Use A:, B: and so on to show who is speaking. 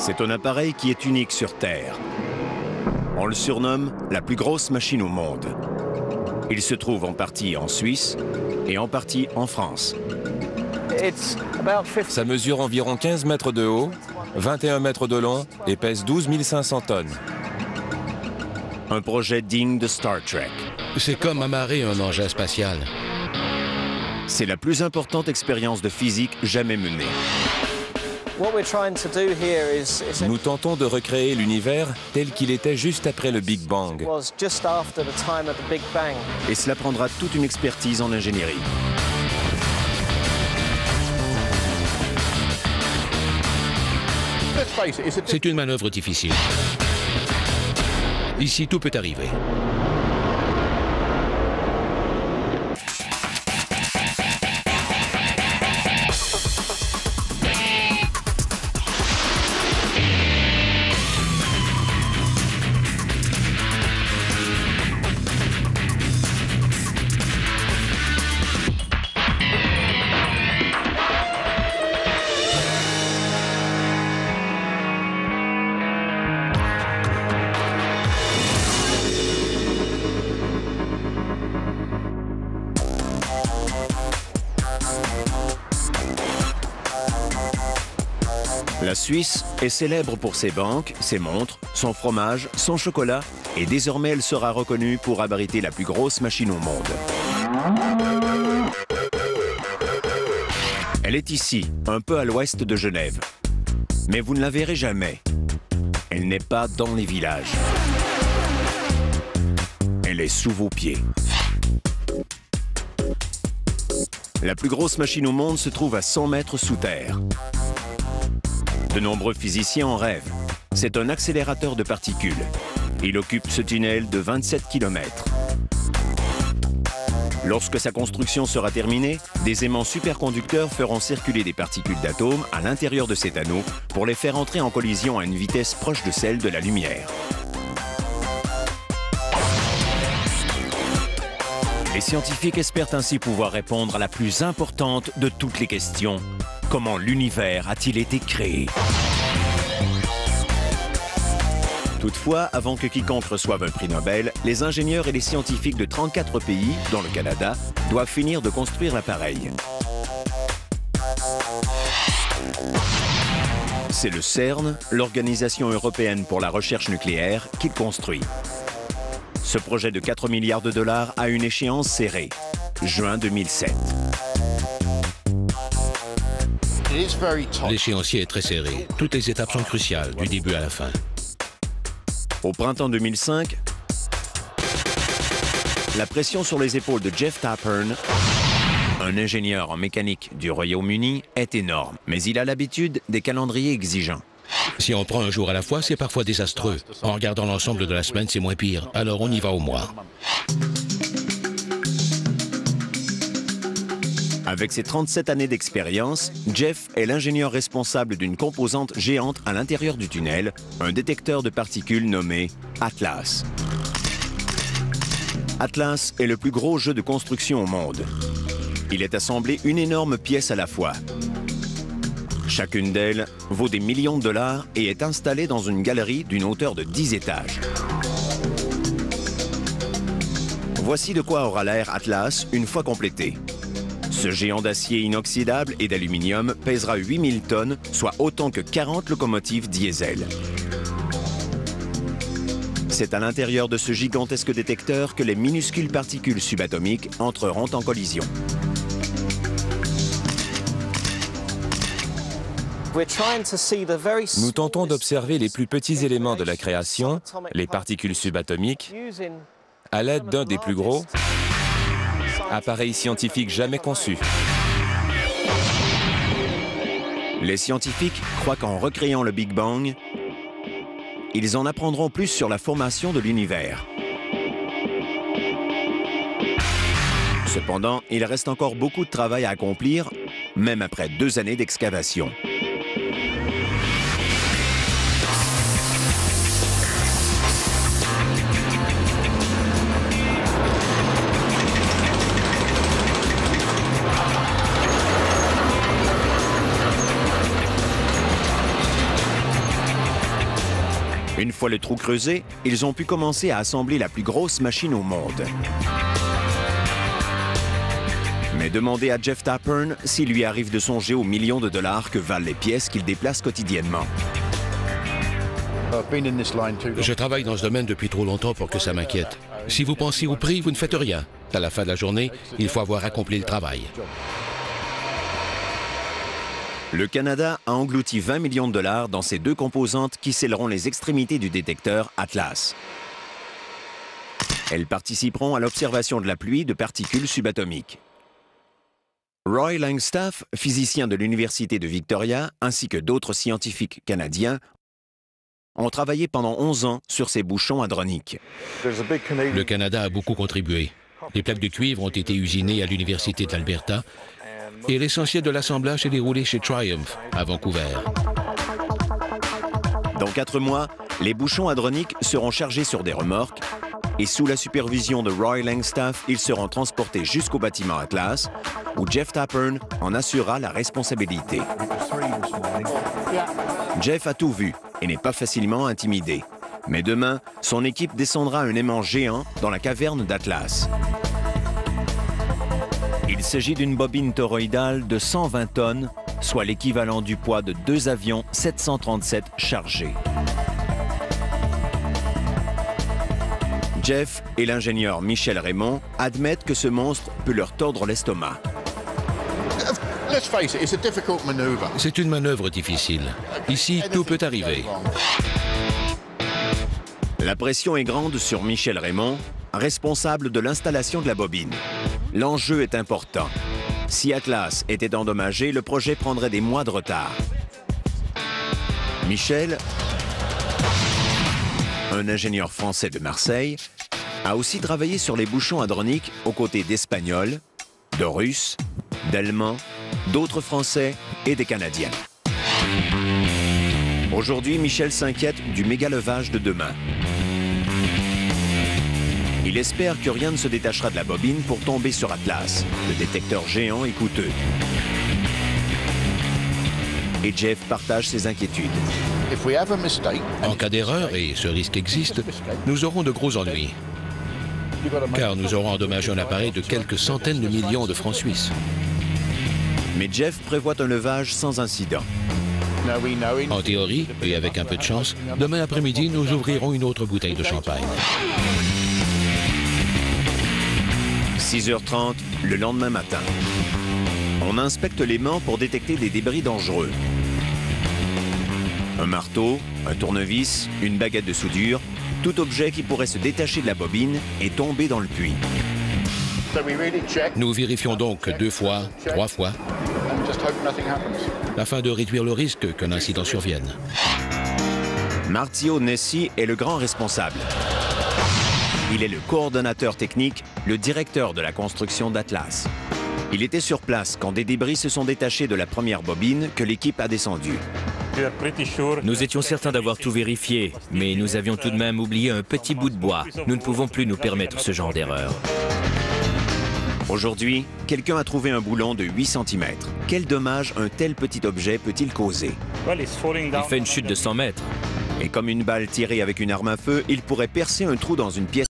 A: C'est un appareil qui est unique sur Terre. On le surnomme la plus grosse machine au monde. Il se trouve en partie en Suisse et en partie en France.
B: Ça mesure environ 15 mètres de haut, 21 mètres de long et pèse 12 500 tonnes.
A: Un projet digne de Star Trek.
C: C'est comme amarrer un engin spatial.
A: C'est la plus importante expérience de physique jamais menée.
B: Nous tentons de recréer l'univers tel qu'il était juste après le Big Bang.
A: Et cela prendra toute une expertise en ingénierie.
C: C'est une manœuvre difficile. Ici, tout peut arriver.
A: La Suisse est célèbre pour ses banques, ses montres, son fromage, son chocolat, et désormais elle sera reconnue pour abriter la plus grosse machine au monde. Elle est ici, un peu à l'ouest de Genève. Mais vous ne la verrez jamais. Elle n'est pas dans les villages. Elle est sous vos pieds. La plus grosse machine au monde se trouve à 100 mètres sous terre. De nombreux physiciens en rêvent. C'est un accélérateur de particules. Il occupe ce tunnel de 27 km. Lorsque sa construction sera terminée, des aimants superconducteurs feront circuler des particules d'atomes à l'intérieur de cet anneau pour les faire entrer en collision à une vitesse proche de celle de la lumière. Les scientifiques espèrent ainsi pouvoir répondre à la plus importante de toutes les questions. Comment l'univers a-t-il été créé? Toutefois, avant que quiconque reçoive un prix Nobel, les ingénieurs et les scientifiques de 34 pays, dont le Canada, doivent finir de construire l'appareil. C'est le CERN, l'Organisation européenne pour la recherche nucléaire, qui le construit. Ce projet de 4 milliards de dollars a une échéance serrée, juin 2007.
C: L'échéancier est très serré. Toutes les étapes sont cruciales, du début à la fin.
A: Au printemps 2005, la pression sur les épaules de Jeff Tapern, un ingénieur en mécanique du Royaume-Uni, est énorme. Mais il a l'habitude des calendriers exigeants.
C: Si on prend un jour à la fois, c'est parfois désastreux. En regardant l'ensemble de la semaine, c'est moins pire. Alors on y va au mois.
A: Avec ses 37 années d'expérience, Jeff est l'ingénieur responsable d'une composante géante à l'intérieur du tunnel, un détecteur de particules nommé Atlas. Atlas est le plus gros jeu de construction au monde. Il est assemblé une énorme pièce à la fois. Chacune d'elles vaut des millions de dollars et est installée dans une galerie d'une hauteur de 10 étages. Voici de quoi aura l'air Atlas une fois complété. Ce géant d'acier inoxydable et d'aluminium pèsera 8000 tonnes, soit autant que 40 locomotives diesel. C'est à l'intérieur de ce gigantesque détecteur que les minuscules particules subatomiques entreront en collision.
B: Nous tentons d'observer les plus petits éléments de la création, les particules subatomiques, à l'aide d'un des plus gros appareils scientifiques jamais conçus.
A: Les scientifiques croient qu'en recréant le Big Bang, ils en apprendront plus sur la formation de l'univers. Cependant, il reste encore beaucoup de travail à accomplir, même après 2 années d'excavation. Une fois le trou creusé, ils ont pu commencer à assembler la plus grosse machine au monde. Mais demandez à Jeff Tapern s'il lui arrive de songer aux millions de dollars que valent les pièces qu'il déplace quotidiennement.
C: Je travaille dans ce domaine depuis trop longtemps pour que ça m'inquiète. Si vous pensez au prix, vous ne faites rien. À la fin de la journée, il faut avoir accompli le travail.
A: Le Canada a englouti 20 millions de dollars dans ces deux composantes qui scelleront les extrémités du détecteur Atlas. Elles participeront à l'observation de la pluie de particules subatomiques. Roy Langstaff, physicien de l'Université de Victoria, ainsi que d'autres scientifiques canadiens, ont travaillé pendant 11 ans sur ces bouchons hadroniques.
C: Le Canada a beaucoup contribué. Les plaques de cuivre ont été usinées à l'Université de l'Alberta et l'essentiel de l'assemblage s'est déroulé chez Triumph, à Vancouver.
A: Dans 4 mois, les bouchons hadroniques seront chargés sur des remorques et sous la supervision de Roy Langstaff, ils seront transportés jusqu'au bâtiment Atlas, où Jeff Tapern en assurera la responsabilité. Jeff a tout vu et n'est pas facilement intimidé. Mais demain, son équipe descendra un aimant géant dans la caverne d'Atlas. Il s'agit d'une bobine toroïdale de 120 tonnes, soit l'équivalent du poids de 2 avions 737 chargés. Jeff et l'ingénieur Michel Raymond admettent que ce monstre peut leur tordre l'estomac.
C: C'est une manœuvre difficile. Ici, tout peut arriver.
A: La pression est grande sur Michel Raymond, responsable de l'installation de la bobine. L'enjeu est important. Si Atlas était endommagé, le projet prendrait des mois de retard. Michel, un ingénieur français de Marseille, a aussi travaillé sur les bouchons hadroniques aux côtés d'Espagnols, de Russes, d'Allemands, d'autres Français et des Canadiens. Aujourd'hui, Michel s'inquiète du méga-levage de demain. Il espère que rien ne se détachera de la bobine pour tomber sur Atlas, le détecteur géant et coûteux. Et Jeff partage ses inquiétudes.
C: En cas d'erreur, et ce risque existe, nous aurons de gros ennuis. Car nous aurons endommagé un appareil de quelques centaines de millions de francs suisses.
A: Mais Jeff prévoit un levage sans incident.
C: En théorie, et avec un peu de chance, demain après-midi, nous ouvrirons une autre bouteille de champagne.
A: 6h30, le lendemain matin. On inspecte l'aimant pour détecter des débris dangereux. Un marteau, un tournevis, une baguette de soudure, tout objet qui pourrait se détacher de la bobine et tomber dans le puits.
C: Nous vérifions donc 2 fois, 3 fois, afin de réduire le risque qu'un incident survienne.
A: Marzio Nessi est le grand responsable. Il est le coordonnateur technique, le directeur de la construction d'Atlas. Il était sur place quand des débris se sont détachés de la première bobine que l'équipe a descendue.
D: Nous étions certains d'avoir tout vérifié, mais nous avions tout de même oublié un petit bout de bois. Nous ne pouvons plus nous permettre ce genre d'erreur.
A: Aujourd'hui, quelqu'un a trouvé un boulon de 8 cm. Quel dommage un tel petit objet peut-il causer?
D: Il fait une chute de 100 mètres.
A: Et comme une balle tirée avec une arme à feu, il pourrait percer un trou dans une pièce